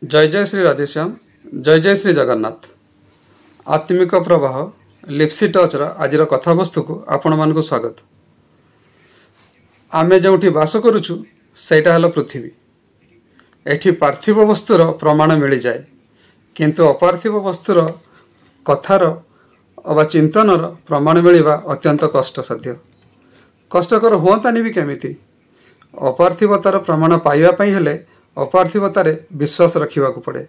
जय जय श्री राधेश्याम। जय जय श्री जगन्नाथ। आत्मिक प्रवाह लिप्सी टचर आज कथावस्तु को आपण मानक स्वागत। आमे जोठी बास करुचु सेटा हल पृथ्वी। एठी पार्थिव वस्तुर प्रमाण मिल जाए, किंतु अपार्थिव वस्तुर कथार अबा चिंतनर प्रमाण मिलवा अत्यंत कष्टसाध्य। कष्टकर हुआंतानी भी केमिति। अपार्थिवतार प्रमाण पाइबापी हेले अपार्थिवतार विश्वास रखा पड़े।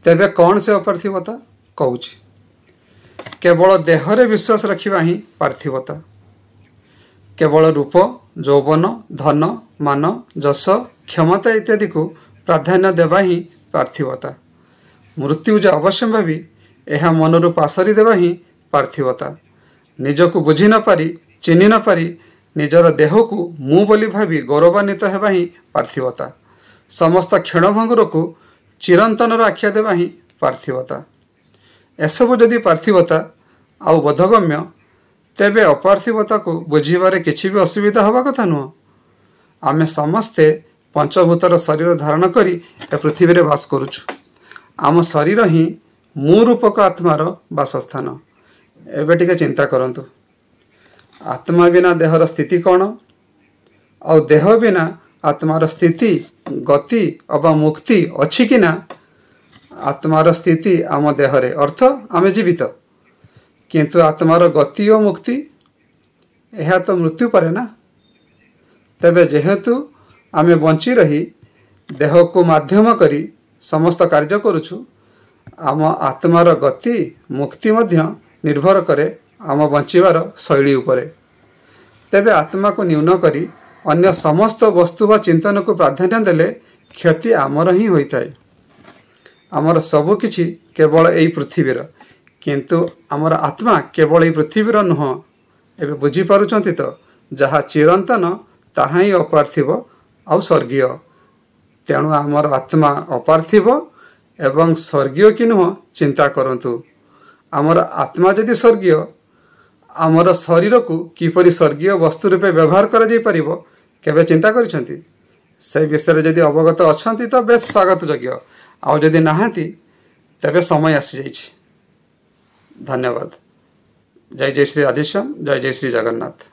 तेबे कौन से अपार्थिवता कहूची? केवल देहरे विश्वास रखा ही पार्थिवता। केवल रूप, यौवन, धन, मान, जश, क्षमता इत्यादि को प्राधान्य देवा ही पार्थिवता। मृत्यु जे अवश्य भावी यह मनरू पासरी देवा ही पार्थिवता। निजको बुझी न पारी, चिन्ह न पारी निजर देह को मु बोली भावी गौरवान्वित हेबा ही पार्थिवता। समस्त क्षणभंगुर को चिरंतनर आख्या देवा ही पार्थिवता। एसबू जदि पार्थिवता आउ बोधगम्य, तेबे अपार्थिवता को बुझीबारे किछि भी असुविधा हवा कथा नुह। आमे समस्ते पंचभूतर शरीर धारण करी ए पृथ्वी रे वास करुछु। आम शरीर ही मु रूपक आत्मार वासस्थान। एबे टिके चिंता करंतु, आत्मा बिना देहर स्थिति कौन, आउ देह बिना आत्मार स्थिति, गति अबा मुक्ति अच्छी कि ना? आत्मार स्थिति आम देहरे अर्थ आमे जीवित, किंतु आत्मार गति और मुक्ति यह तो मृत्यु परे ना। तेबे जेहेतु आमे बंची रही देह को माध्यम करी समस्त कार्य करुछु, आम आत्मार गति मुक्ति मध्य निर्भर करे आम बंचीबार शैली उपरे। तेबे आत्मा को न्यून करी अन्य समस्त वस्तु व चिंतन को प्राधान्य देले क्षति आमर ही होता है। आमर सबु किछि केवल यही पृथ्वीर, किंतु आमर आत्मा केवल यही पृथ्वीर नुह। एबे बुझी पारुचंती तो, जहा चिरंतन ताहा ही अपार्थिव आउ स्वर्गीय। तेणु आमर आत्मा अपार्थिव एवं स्वर्गीय कि नुह चिंता करंतु। आमर आत्मा जदि स्वर्गीय, आमर शरीर को किपरि स्वर्गीय वस्तु रूपे व्यवहार करा जाई परिबो केबे चिंता करिसंती? से विषय जदि अवगत अछंती तो बेस स्वागत योग्य, आउ जदि नाहांती तेबे समय आसी जाइछि। धन्यवाद। जय जय श्री राधेश्याम। जय जय श्री जगन्नाथ।